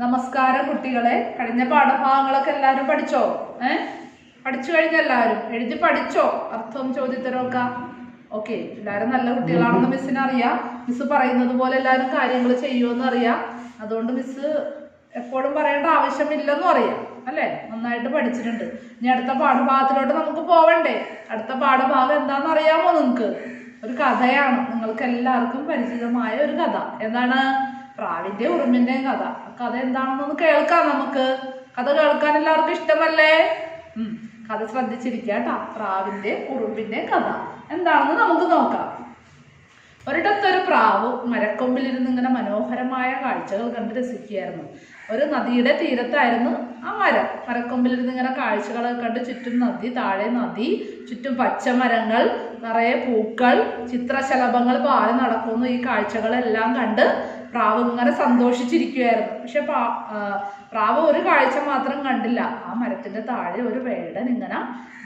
നമസ്കാരം കുട്ടികളെ. കഴിഞ്ഞ പാഠഭാഗങ്ങളൊക്കെ എല്ലാവരും പഠിച്ചോ? പഠിച്ചു കഴിഞ്ഞ എല്ലാവരും എഴുതി പഠിച്ചോ? അർത്ഥവും ചോദ്യത്തരമൊക്കെ ഓക്കെ. എല്ലാവരും നല്ല കുട്ടികളാണെന്ന് മിസ്സിന് അറിയാം. മിസ് പറയുന്നത് പോലെ എല്ലാവരും കാര്യങ്ങൾ ചെയ്യുമെന്ന് അറിയാം. അതുകൊണ്ട് മിസ് എപ്പോഴും പറയേണ്ട ആവശ്യമില്ലെന്നും അറിയാം അല്ലേ? നന്നായിട്ട് പഠിച്ചിട്ടുണ്ട്. ഇനി അടുത്ത പാഠഭാഗത്തിലോട്ട് നമുക്ക് പോവണ്ടേ? അടുത്ത പാഠഭാഗം എന്താണെന്ന് അറിയാമോ നിങ്ങൾക്ക്? ഒരു കഥയാണ്. നിങ്ങൾക്ക് എല്ലാവർക്കും പരിചിതമായ ഒരു കഥ. എന്താണ്? പ്രാവിന്റെ ഉറുമ്പിന്റെയും കഥ. കഥ എന്താണെന്നൊന്ന് കേൾക്കാം നമുക്ക്. കഥ കേൾക്കാൻ എല്ലാവർക്കും ഇഷ്ടമല്ലേ? കഥ ശ്രദ്ധിച്ചിരിക്കുക കേട്ടാ. പ്രാവിന്റെ ഉറുമ്പിന്റെ കഥ എന്താണെന്ന് നമുക്ക് നോക്കാം. ഒരിടത്തൊരു പ്രാവ് മരക്കൊമ്പിലിരുന്ന് ഇങ്ങനെ മനോഹരമായ കാഴ്ചകൾ കണ്ട് രസിക്കുകയായിരുന്നു. ഒരു നദിയുടെ തീരത്തായിരുന്നു ആ മരക്കൊമ്പിലിരുന്ന് ഇങ്ങനെ കാഴ്ചകളൊക്കെ കണ്ട് ചുറ്റും നദി, താഴെ നദി, ചുറ്റും പച്ചമരങ്ങൾ, നിറയെ പൂക്കൾ, ചിത്രശലഭങ്ങൾ പാറി നടക്കുന്നു. ഈ കാഴ്ചകളെല്ലാം കണ്ട് പ്രാവ് ഇങ്ങനെ സന്തോഷിച്ചിരിക്കുകയായിരുന്നു. പക്ഷെ പ്രാവ് ഒരു കാഴ്ച മാത്രം കണ്ടില്ല. ആ മരത്തിന്റെ താഴെ ഒരു വേടൻ ഇങ്ങനെ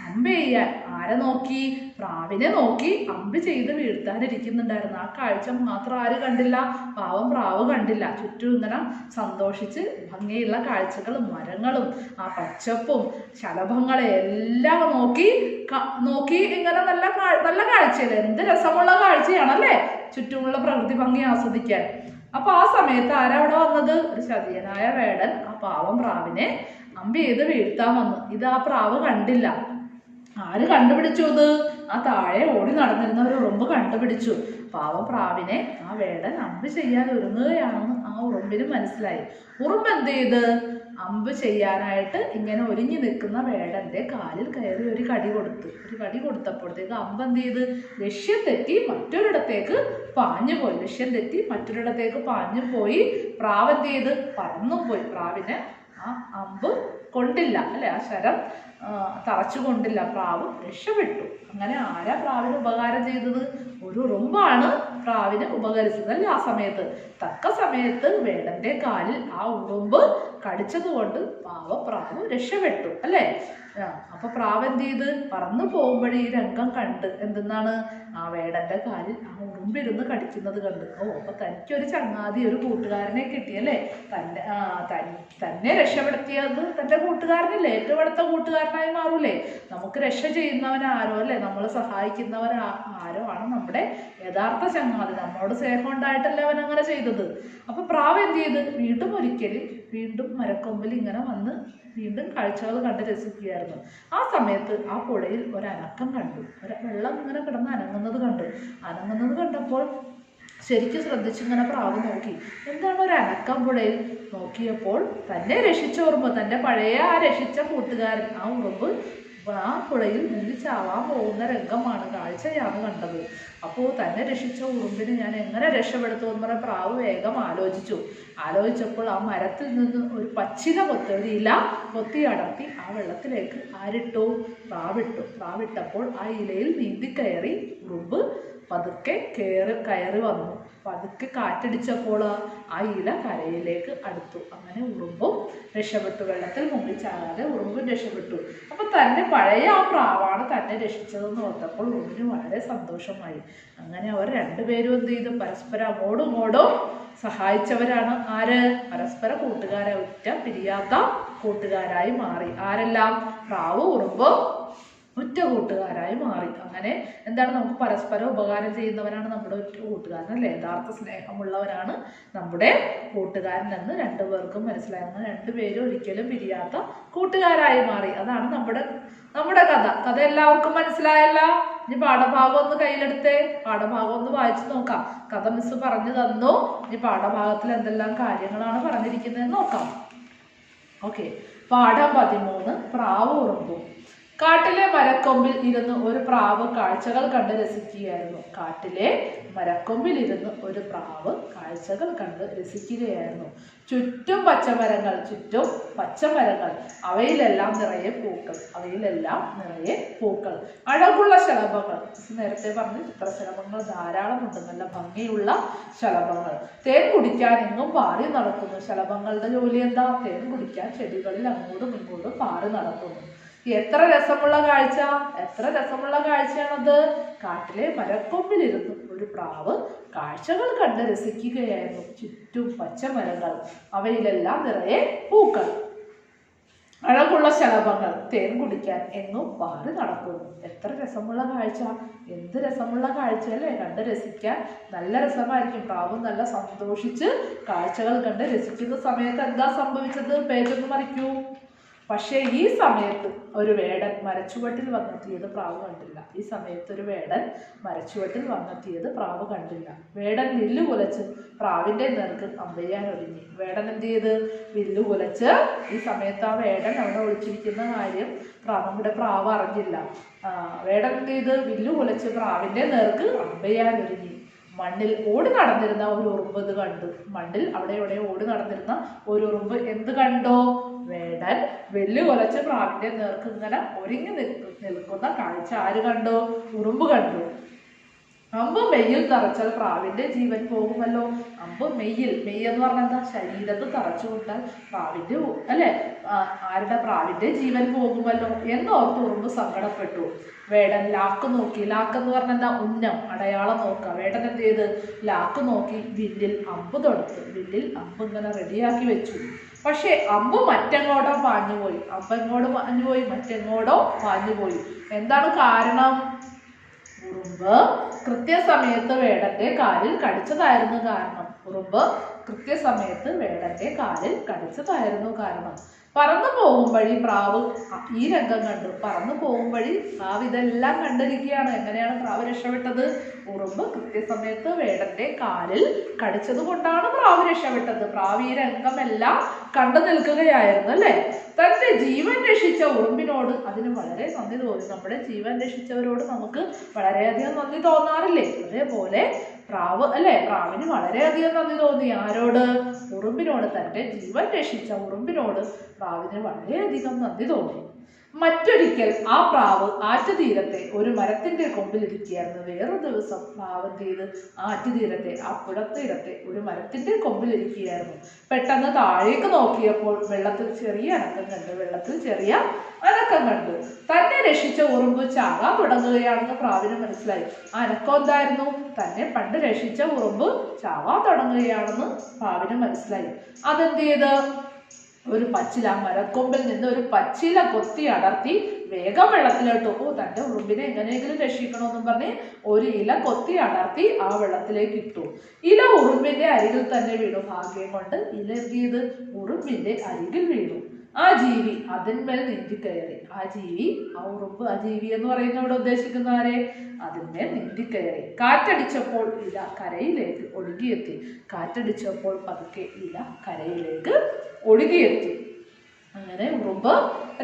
അമ്പ് ചെയ്യാൻ ആരെ നോക്കി? പ്രാവിനെ നോക്കി അമ്പ് ചെയ്ത് വീഴ്ത്താനിരിക്കുന്നുണ്ടായിരുന്നു. ആ കാഴ്ച മാത്രം ആര് കണ്ടില്ല? പാവം പ്രാവ് കണ്ടില്ല. ചുറ്റും ഇങ്ങനെ സന്തോഷിച്ച് ഭംഗിയുള്ള കാഴ്ചകളും മരങ്ങളും ആ പച്ചപ്പും ശലഭങ്ങളെ എല്ലാം നോക്കി ഇങ്ങനെ നല്ല കാഴ്ചയല്ലേ? എന്ത് രസമുള്ള കാഴ്ചയാണല്ലേ ചുറ്റുമുള്ള പ്രകൃതി ഭംഗി ആസ്വദിക്കാൻ. അപ്പൊ ആ സമയത്ത് ആരവിടെ വന്നത്? ഒരു ചതിയനായ വേടൻ ആ പാവം പ്രാവിനെ അമ്പ് ചെയ്ത് വീഴ്ത്താൻ വന്നു. ഇത് ആ പ്രാവ് കണ്ടില്ല. ആര് കണ്ടുപിടിച്ചു? ഇത് ആ താഴെ ഓടി നടന്നിരുന്ന ഒരു ഉറുമ്പ് കണ്ടുപിടിച്ചു. പാവം പ്രാവിനെ ആ വേടൻ അമ്പ് ചെയ്യാൻ ഒരുങ്ങുകയാണെന്ന് ആ ഉറുമ്പിന് മനസ്സിലായി. ഉറുമ്പ് എന്ത് ചെയ്ത്? അമ്പ് ചെയ്യാനായിട്ട് ഇങ്ങനെ ഒരുങ്ങി നിൽക്കുന്ന വേടന്റെ കാലിൽ കയറി ഒരു കടി കൊടുത്തപ്പോഴത്തേക്ക് അമ്പ് എന്ത് ചെയ്ത്? ലക്ഷ്യം തെറ്റി മറ്റൊരിടത്തേക്ക് പാഞ്ഞു പോയി. പ്രാവ് എന്ത് ചെയ്ത്? പറന്നു പോയി. പ്രാവിനെ ആ അമ്പ് കൊണ്ടില്ല അല്ലെ? ആ ശരം തറച്ചു കൊണ്ടില്ല. പ്രാവ് രക്ഷപ്പെട്ടു. അങ്ങനെ ആരാ പ്രാവിന് ഉപകാരം ചെയ്തത്? ഒരു ഉറുമ്പാണ് പ്രാവിന് ഉപകരിച്ചത് അല്ലേ? ആ സമയത്ത് തക്ക സമയത്ത് വേടന്റെ കാലിൽ ആ ഉറുമ്പ് കടിച്ചത് കൊണ്ട് പ്രാവ് രക്ഷപ്പെട്ടു അല്ലേ? അപ്പൊ പ്രാവ് എന്ത് ചെയ്ത്? പറന്നു പോകുമ്പോഴേ ഈ രംഗം കണ്ട് എന്തെന്നാണ്? ആ വേടന്റെ കാലിൽ ആ ഉറുമ്പിരുന്ന് കടിക്കുന്നത് കണ്ട്. അപ്പൊ തനിക്കൊരു ചങ്ങാതി, ഒരു കൂട്ടുകാരനെ കിട്ടിയല്ലേ? തന്നെ രക്ഷപ്പെടുത്തിയത് തന്റെ കൂട്ടുകാരനല്ലേ? ഏറ്റവും അടുത്ത കൂട്ടുകാരനായി മാറൂലേ? നമുക്ക് രക്ഷ ചെയ്യുന്നവൻ ആരോ അല്ലേ? നമ്മളെ സഹായിക്കുന്നവൻ ആരോ ആണ് നമ്മുടെ യഥാർത്ഥ ചങ്ങാതി. നമ്മളോട് സ്നേഹം ഉണ്ടായിട്ടല്ലേ അവൻ അങ്ങനെ ചെയ്തത്. അപ്പൊ പ്രാവ് എന്ത് ചെയ്ത്? വീണ്ടും മരക്കൊമ്പിൽ ഇങ്ങനെ വന്ന് വീണ്ടും കാഴ്ചകൾ കണ്ട് രസിക്കുകയായിരുന്നു. ആ സമയത്ത് ആ പുഴയിൽ ഒരനക്കം കണ്ടു. വെള്ളം ഇങ്ങനെ കിടന്ന് അനങ്ങുന്നത് കണ്ടപ്പോൾ ശരിക്കും ശ്രദ്ധിച്ചിങ്ങനെ പ്രാവ് നോക്കി. എന്താണ് ഒരു അനക്കം പുഴയിൽ? നോക്കിയപ്പോൾ തന്നെ രക്ഷിച്ച ഉറുമ്പ്, തൻ്റെ പഴയ ആ രക്ഷിച്ച കൂട്ടുകാരൻ ആ ഉറുമ്പ് ആ പുഴയിൽ മുങ്ങി ചാവാൻ പോകുന്ന രംഗമാണ്, കാഴ്ചയാണ് കണ്ടത്. അപ്പോൾ തന്നെ രക്ഷിച്ച ഉറുമ്പിന് ഞാൻ എങ്ങനെ രക്ഷപ്പെടുത്തുമെന്ന് പറഞ്ഞ പ്രാവ് വേഗം ആലോചിച്ചപ്പോൾ ആ മരത്തിൽ നിന്ന് ഒരു പച്ചില ഒരു ഇല കൊത്തി അടർത്തി ആ വെള്ളത്തിലേക്ക് ആരിട്ടു? പ്രാവിട്ടപ്പോൾ ആ ഇലയിൽ നീന്തിക്കയറി ഉറുമ്പ് പതുക്കെ കയറി വന്നു. പതുക്കെ കാറ്റടിച്ചപ്പോൾ ആ ഇല കരയിലേക്ക് അടുത്തു. അങ്ങനെ ഉറുമ്പും രക്ഷപ്പെട്ടു. വെള്ളത്തിൽ മുങ്ങിച്ചാകാതെ ഉറുമ്പും രക്ഷപ്പെട്ടു. അപ്പൊ തന്നെ പഴയ ആ പ്രാവാണ് തന്നെ രക്ഷിച്ചതെന്ന് ഓർത്തപ്പോൾ ഉറുമ്പിന് വളരെ സന്തോഷമായി. അങ്ങനെ അവർ രണ്ടുപേരും എന്ത് ചെയ്തു? പരസ്പരം അങ്ങോട്ടും ഇങ്ങോട്ടും സഹായിച്ചവരാണ്. ആര്? പരസ്പര കൂട്ടുകാരായി, ഉറ്റ പിരിയാത്ത കൂട്ടുകാരായി മാറി. ആരെല്ലാം? പ്രാവ് ഉറുമ്പും ഒറ്റ കൂട്ടുകാരായി മാറി. അങ്ങനെ എന്താണ്? നമുക്ക് പരസ്പരം ഉപകാരം ചെയ്യുന്നവരാണ് നമ്മുടെ ഒറ്റ കൂട്ടുകാരൻ അല്ലേ? യഥാർത്ഥ സ്നേഹമുള്ളവരാണ് നമ്മുടെ കൂട്ടുകാരൻ എന്ന് രണ്ടുപേർക്കും മനസ്സിലായി. അങ്ങനെ രണ്ടുപേരും ഒരിക്കലും പിരിയാത്ത കൂട്ടുകാരായി മാറി. അതാണ് നമ്മുടെ കഥ എല്ലാവർക്കും മനസ്സിലായല്ലോ? ഇനി പാഠഭാഗം ഒന്ന് കയ്യിലെടുത്തേ. പാഠഭാഗം ഒന്ന് വായിച്ചു നോക്കാം. കഥ മിസ് പറഞ്ഞു തന്നു. ഇനി പാഠഭാഗത്തിൽ എന്തെല്ലാം കാര്യങ്ങളാണ് പറഞ്ഞിരിക്കുന്നതെന്ന് നോക്കാം. ഓക്കെ. പാഠം 13 പ്രാവ് ഉറുമ്പും. കാട്ടിലെ മരക്കൊമ്പിൽ ഇരുന്ന് ഒരു പ്രാവ് കാഴ്ചകൾ കണ്ട് രസിക്കുകയായിരുന്നു. ചുറ്റും പച്ചമരങ്ങൾ, അവയിലെല്ലാം നിറയെ പൂക്കൾ, അഴകുള്ള ശലഭങ്ങൾ. നേരത്തെ പറഞ്ഞ ചിത്രശലഭങ്ങൾ ധാരാളമുണ്ട്. നല്ല ഭംഗിയുള്ള ശലഭങ്ങൾ. തേൻ കുടിക്കാൻ എങ്ങും പാറി നടക്കുന്നു. ശലഭങ്ങളുടെ ജോലി എന്താ? തേൻ കുടിക്കാൻ ചെടികളിൽ അങ്ങോട്ടും ഇങ്ങോട്ടും പാറി നടക്കുന്നു. എത്ര രസമുള്ള കാഴ്ചയാണത്! കാട്ടിലെ മരക്കൊമ്പിലിരുന്നു ഒരു പ്രാവ് കാഴ്ചകൾ കണ്ട് രസിക്കുകയായിരുന്നു. ചുറ്റും പച്ചമരങ്ങൾ, അവയിലെല്ലാം നിറയെ പൂക്കൾ, അഴകുള്ള ശലഭങ്ങൾ, തേൻ കുടിക്കാൻ എങ്ങും പാറി നടക്കുന്നു. എത്ര രസമുള്ള കാഴ്ച! എന്ത് രസമുള്ള കാഴ്ച അല്ലേ! കണ്ട് രസിക്കാൻ നല്ല രസമായിരിക്കും. പ്രാവ് നല്ല സന്തോഷിച്ച് കാഴ്ചകൾ കണ്ട് രസിക്കുന്ന സമയത്ത് എന്താ സംഭവിച്ചത്? പേജൊന്ന് മറിക്കൂ. പക്ഷേ ഈ സമയത്ത് ഒരു വേടൻ മരച്ചുവട്ടിൽ വന്നെത്തിയത് പ്രാവ് കണ്ടില്ല. ഈ സമയത്ത് ഒരു വേടൻ മരച്ചുവട്ടിൽ വന്നെത്തിയത് പ്രാവ് കണ്ടില്ല. വേടൻ വില്ലു കുലച്ച് പ്രാവിന്റെ നേർക്ക് അമ്പെയ്യാൻ ഒരുങ്ങി. വേടൻ എന്ത് ചെയ്ത്? വില്ലു കുലച്ച്. ഈ സമയത്ത് ആ വേടൻ അവിടെ ഒളിച്ചിരിക്കുന്ന കാര്യം നമ്മുടെ പ്രാവ് അറിഞ്ഞില്ല. വേടൻ എന്ത് ചെയ്ത്? വില്ലു കുലച്ച് പ്രാവിന്റെ നേർക്ക് അമ്പെയ്യാൻ ഒരുങ്ങി. മണ്ണിൽ ഓടി നടന്നിരുന്ന ഒരു ഉറുമ്പ് ഇത് കണ്ടു. മണ്ണിൽ അവിടെ ഇവിടെ ഓടി നടന്നിരുന്ന ഒരു ഉറുമ്പ് എന്ത് കണ്ടോ? വേടൻ വെല്ലു കൊലച്ച് പ്രാവിന്റെ നേർക്ക് ഇങ്ങനെ ഒരുങ്ങി നിൽക്കുന്ന കാഴ്ച ആര് കണ്ടു? ഉറുമ്പ് കണ്ടു. അമ്പ് മെയ്യിൽ തറച്ചാൽ പ്രാവിന്റെ ജീവൻ പോകുമല്ലോ. അമ്പ് മെയ്യിൽ, മെയ്യ് എന്ന് പറഞ്ഞാൽ എന്താ? ശരീരത്ത് തറച്ചു കൊണ്ടാൽ പ്രാവിന്റെ അല്ലെ ആരുടെ? പ്രാവിന്റെ ജീവൻ പോകുമല്ലോ എന്നോർത്ത് ഉറുമ്പ് സങ്കടപ്പെട്ടു. വേടൻ ലാക്ക് നോക്കി. ലാക്ക് എന്ന് പറഞ്ഞാൽ എന്താ? ഉന്നം, അടയാളം നോക്കുക. വേടൻ എന്ത് ചെയ്ത്? ലാക്ക് നോക്കി വില്ലിൽ അമ്പ് തൊടുത്തു. വില്ലിൽ അമ്പ് ഇങ്ങനെ റെഡിയാക്കി വെച്ചു. പക്ഷെ അമ്പ് മറ്റെങ്ങോട്ടോ പാഞ്ഞുപോയി. അമ്പെങ്ങോട് പാഞ്ഞുപോയി? മറ്റെങ്ങോട്ടോ പാഞ്ഞുപോയി. എന്താണ് കാരണം? ഉറുമ്പ് കൃത്യസമയത്ത് വേടന്റെ കാലിൽ കടിച്ചതായിരുന്നു കാരണം. ഉറുമ്പ് കൃത്യസമയത്ത് വേടന്റെ കാലിൽ കടിച്ചതായിരുന്നു കാരണം. പറന്നു പോകും വഴി പ്രാവ് ഈ രംഗം കണ്ടു. പറന്നു പോകും വഴി പ്രാവ് ഇതെല്ലാം കണ്ടിരിക്കുകയാണ്. എങ്ങനെയാണ് പ്രാവ് രക്ഷപ്പെട്ടത്? ഉറുമ്പ് കൃത്യസമയത്ത് വേടന്റെ കാലിൽ കടിച്ചത് കൊണ്ടാണ് പ്രാവ് രക്ഷപ്പെട്ടത്. പ്രാവ് ഈ രംഗമെല്ലാം കണ്ടു നിൽക്കുകയായിരുന്നു അല്ലെ. തന്റെ ജീവൻ രക്ഷിച്ച ഉറുമ്പിനോട് അതിന് വളരെ നന്ദി തോന്നി. നമ്മുടെ ജീവൻ രക്ഷിച്ചവരോട് നമുക്ക് വളരെയധികം നന്ദി തോന്നാറില്ലേ? അതേപോലെ പ്രാവ് അല്ലെ, പ്രാവിന് വളരെയധികം നന്ദി തോന്നി. ആരോട്? ഉറുമ്പിനോട്. തന്റെ ജീവൻ രക്ഷിച്ച ഉറുമ്പിനോട് പ്രാവിന് വളരെയധികം നന്ദി തോന്നി. മറ്റൊരിക്കൽ ആ പ്രാവ് ആറ്റുതീരത്തെ ഒരു മരത്തിന്റെ കൊമ്പിൽ ഇരിക്കുകയായിരുന്നു. വേറൊരു ദിവസം പ്രാവ് എന്ത് ചെയ്ത്? ആറ്റുതീരത്തെ, ആ പുഴത്തീരത്തെ ഒരു മരത്തിന്റെ കൊമ്പിൽ ഇരിക്കുകയായിരുന്നു. പെട്ടെന്ന് താഴേക്ക് നോക്കിയപ്പോൾ വെള്ളത്തിൽ ചെറിയ അനക്കം കണ്ടു. വെള്ളത്തിൽ ചെറിയ അനക്കം കണ്ടു. തന്നെ രക്ഷിച്ച ഉറുമ്പ് ചാകാൻ തുടങ്ങുകയാണെന്ന് പ്രാവിന് മനസ്സിലായി. ആ അനക്കം എന്തായിരുന്നു? തന്നെ പണ്ട് രക്ഷിച്ച ഉറുമ്പ് ചാവാൻ തുടങ്ങുകയാണെന്ന് പ്രാവിന് മനസ്സിലായി. അതെന്ത് ചെയ്ത്? ഒരു പച്ചില, മരക്കൊമ്പിൽ നിന്ന് ഒരു പച്ചില കൊത്തി അടർത്തി വേഗം വെള്ളത്തിലോട്ട്. തന്റെ ഉറുമ്പിനെ എങ്ങനെയെങ്കിലും രക്ഷിക്കണമെന്നും പറഞ്ഞ് ഒരു ഇല കൊത്തി അടർത്തി ആ വെള്ളത്തിലേക്ക് ഇട്ടു. ഇല ഉറുമ്പിന്റെ അരികിൽ തന്നെ വീണു. ഭാഗ്യം കൊണ്ട് ഇല എന്ത് ചെയ്ത്? ഉറുമ്പിന്റെ അരികിൽ വീണു. ആ ജീവി അതിന്മേൽ നീന്തിക്കയറി. ആ ജീവി, ആ ഉറുമ്പ്, ആ ജീവി എന്ന് പറയുന്ന ഇവിടെ ഉദ്ദേശിക്കുന്ന ആരെ? അതിന്മേൽ നീന്തിക്കയറി. കാറ്റടിച്ചപ്പോൾ ഇല കരയിലേക്ക് ഒഴുകിയെത്തി. കാറ്റടിച്ചപ്പോൾ പതുക്കെ ഇല കരയിലേക്ക് ഒഴുകിയെത്തി. അങ്ങനെ ഉറുമ്പ്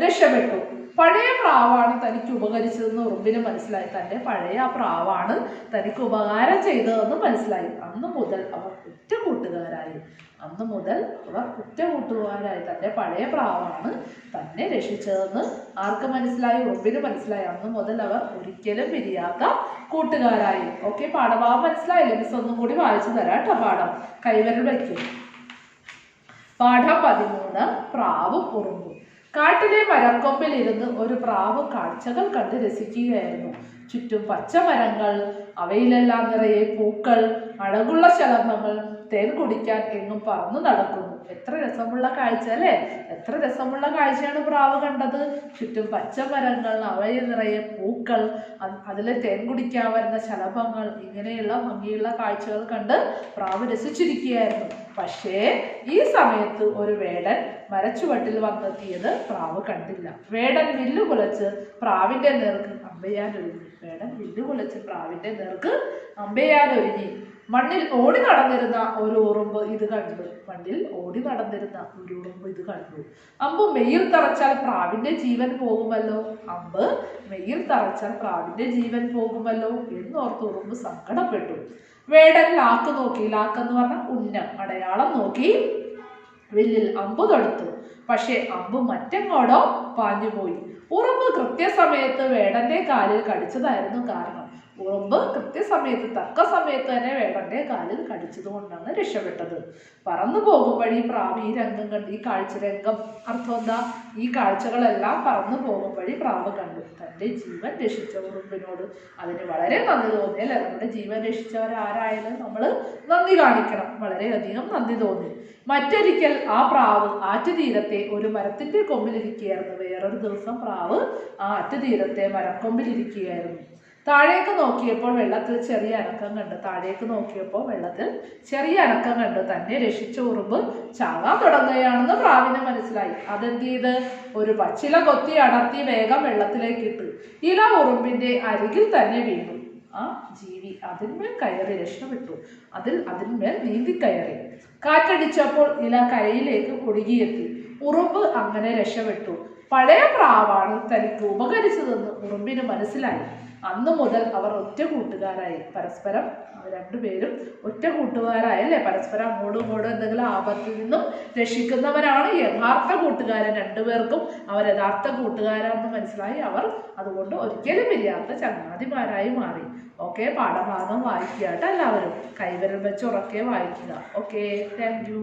രക്ഷപ്പെട്ടു. പഴയ പ്രാവാണ് തനിക്ക് ഉപകരിച്ചതെന്ന് ഉറുമ്പിന് മനസ്സിലായി. തന്റെ പഴയ ആ പ്രാവാണ് തനിക്ക് ഉപകാരം ചെയ്തതെന്ന് മനസ്സിലായി. അന്ന് മുതൽ അവർ ഉറ്റ കൂട്ടുകാരായി. അന്ന് മുതൽ അവർ ഉറ്റ കൂട്ടുകാരായി. തന്റെ പഴയ പ്രാവാണ് തന്നെ രക്ഷിച്ചതെന്ന് ആർക്ക് മനസ്സിലായി? ഉറുമ്പിന് മനസ്സിലായി. അന്ന് മുതൽ അവർ ഒരിക്കലും പിരിയാത്ത കൂട്ടുകാരായി. ഓക്കെ, പാഠഭാഗം മനസ്സിലായില്ലേ? മിസ് ഒന്നും കൂടി വായിച്ചു തരാം കേട്ടോ. പാഠം കൈവരൽ വയ്ക്കും. പാഠം 13. പ്രാവും ഉറുമ്പും. കാട്ടിലെ മരക്കൊമ്പിൽ ഇരുന്ന് ഒരു പ്രാവ് കാഴ്ചകൾ കണ്ട് രസിക്കുകയായിരുന്നു. ചുറ്റും പച്ചമരങ്ങൾ, അവയിലെല്ലാം നിറയെ പൂക്കൾ, അഴകുള്ള ശലഭങ്ങൾ, തേൻ കുടിക്കാൻ എങ്ങും പറന്നു നടക്കുന്നു. എത്ര രസമുള്ള കാഴ്ച അല്ലേ! എത്ര രസമുള്ള കാഴ്ചയാണ് പ്രാവ് കണ്ടത്. ചുറ്റും പച്ചമരങ്ങൾ, അവയിൽ നിറയെ പൂക്കൾ, അതിലെ തേൻ കുടിക്കാൻ വരുന്ന ശലഭങ്ങൾ, ഇങ്ങനെയുള്ള ഭംഗിയുള്ള കാഴ്ചകൾ കണ്ട് പ്രാവ് രസിച്ചിരിക്കുകയായിരുന്നു. പക്ഷേ ഈ സമയത്ത് ഒരു വേടൻ മരച്ചുവട്ടിൽ വന്നെത്തിയത് പ്രാവ് കണ്ടില്ല. വേടൻ വില്ലു കുലച്ച് പ്രാവിന്റെ നേർക്ക് അമ്പെയ്യാനൊരുങ്ങി. വേടൻ വില്ലു കുലച്ച് പ്രാവിന്റെ നേർക്ക് അമ്പെയ്യാനൊരുങ്ങി. മണ്ണിൽ ഓടി നടന്നിരുന്ന ഒരു ഉറുമ്പ് ഇത് കണ്ടു. മണ്ണിൽ ഓടി നടന്നിരുന്ന ഒരു ഉറുമ്പ് ഇത് കണ്ടു. അമ്പ് മെയ്യിൽ തറച്ചാൽ പ്രാവിന്റെ ജീവൻ പോകുമല്ലോ. അമ്പ് മെയ്യിൽ തറച്ചാൽ പ്രാവിന്റെ ജീവൻ പോകുമല്ലോ എന്നോർത്ത് ഉറുമ്പ് സങ്കടപ്പെട്ടു. വേടൻ ലാക്ക് നോക്കി. ലാക്ക് എന്ന് പറഞ്ഞാൽ ഉന്നം, അടയാളം നോക്കി വില്ലിൽ അമ്പ് തൊടുത്തു. പക്ഷെ അമ്പ് മറ്റെങ്ങോടോ പാഞ്ഞുപോയി. ഉറുമ്പ് കൃത്യസമയത്ത് വേടന്റെ കാലിൽ കടിച്ചതായിരുന്നു കാരണം. ഉറുമ്പ് കൃത്യസമയത്ത് തക്ക സമയത്ത് തന്നെ വേടന്റെ കാലിൽ കടിച്ചത് കൊണ്ടാണ് രക്ഷപ്പെട്ടത്. പറന്നു പോകും വഴി പ്രാവ് ഈ രംഗം കണ്ട്, ഈ കാഴ്ചരംഗം അർത്ഥം എന്താ, ഈ കാഴ്ചകളെല്ലാം പറന്നു പോകും വഴി പ്രാവ് കണ്ടു. തൻ്റെ ജീവൻ രക്ഷിച്ച ഉറുമ്പിനോട് അതിന് വളരെ നന്ദി തോന്നി അല്ലെ. നമ്മുടെ ജീവൻ രക്ഷിച്ചവരാരായാലും നമ്മൾ നന്ദി കാണിക്കണം, വളരെയധികം നന്ദി തോന്നി. മറ്റൊരിക്കൽ ആ പ്രാവ് ആറ്റുതീരത്തെ ഒരു മരത്തിന്റെ കൊമ്പിലിരിക്കുകയായിരുന്നു. വേറൊരു ദിവസം പ്രാവ് ആ ആറ്റുതീരത്തെ മരക്കൊമ്പിലിരിക്കുകയായിരുന്നു. താഴേക്ക് നോക്കിയപ്പോൾ വെള്ളത്തിൽ ചെറിയ അനക്കം കണ്ടു. താഴേക്ക് നോക്കിയപ്പോൾ വെള്ളത്തിൽ ചെറിയ അനക്കം കണ്ടു. തന്നെ രക്ഷിച്ച ഉറുമ്പ് ചാകാൻ തുടങ്ങുകയാണെന്ന് പ്രാവിന് മനസ്സിലായി. അതെന്ത് ചെയ്ത് ഒരു പച്ചില കൊത്തി അടർത്തി വേഗം വെള്ളത്തിലേക്ക് ഇട്ടു. ഇല ഉറുമ്പിന്റെ അരികിൽ തന്നെ വീണു. ആ ജീവി അതിന്മേൽ കയറി രക്ഷപ്പെട്ടു. അതിന്മേൽ നീന്തി കയറി. കാറ്റടിച്ചപ്പോൾ ഇല കരയിലേക്ക് ഒഴുകിയെത്തി. ഉറുമ്പ് അങ്ങനെ രക്ഷപ്പെട്ടു. പഴയ പ്രാവാണ് തനിക്ക് ഉപകരിച്ചതെന്ന് ഉറുമ്പിന് മനസ്സിലായി. അന്നു മുതൽ അവർ ഒറ്റ കൂട്ടുകാരായി. പരസ്പരം രണ്ടുപേരും ഒറ്റ കൂട്ടുകാരായല്ലേ. പരസ്പരം അങ്ങോട്ടും ഇങ്ങോട്ടും എന്തെങ്കിലും ആപത്തിൽ നിന്നും രക്ഷിക്കുന്നവരാണ് യഥാർത്ഥ കൂട്ടുകാരൻ. രണ്ടുപേർക്കും അവർ യഥാർത്ഥ കൂട്ടുകാരാണെന്ന് മനസ്സിലായി. അവർ അതുകൊണ്ട് ഒരിക്കലും പിരിയാത്ത ചങ്ങാതിമാരായി മാറി. ഓക്കെ, പാഠഭാഗം വായിക്കുക കേട്ടോ എല്ലാവരും. കൈവിരൽ വെച്ച് ഉറക്കെ വായിക്കുക. Okay, thank you.